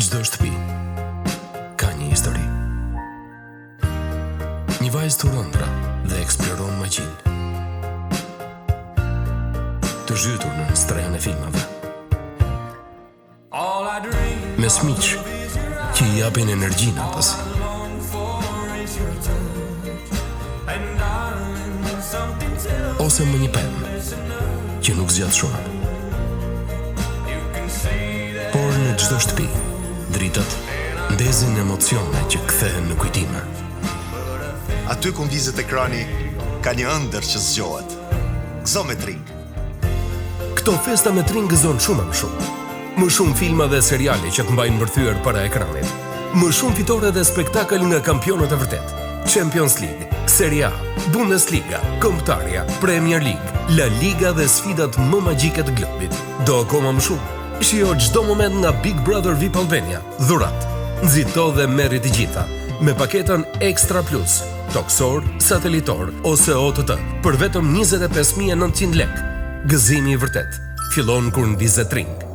Çdo shtëpi ka një histori. Një vajzë të rëndra dhe eksploron magjinë. Të zhytur në strehën e filmave. Me smiq që i japin energjinë atës. Ose më një pemë që nuk zgjat shumë. Por në çdo shtëpi, dritat ndezin emocione që kthehen në kujtime. Aty ku vizet ekrani, ka një ëndër që zgjohet. Gëzo me Tring. Këto festa me Tring gëzon shumë më shumë. Më shumë filma dhe seriale që të mbajnë mbërthyer para ekranit. Më shumë fitore dhe spektakël nga kampionët e vërtet. Champions League, Serie A, Bundesliga, Kombëtarja, Premier League, La Liga dhe sfidat më magjike të globit. Do akoma më shumë. Shijo çdo moment nga Big Brother VIP Albania. Dhurat, nxito dhe merri të gjitha me paketën Extra Plus, toksor, satelitor ose OTT për vetëm 25.900 lekë. Gëzimi i vërtet fillon kur ndizet Tring.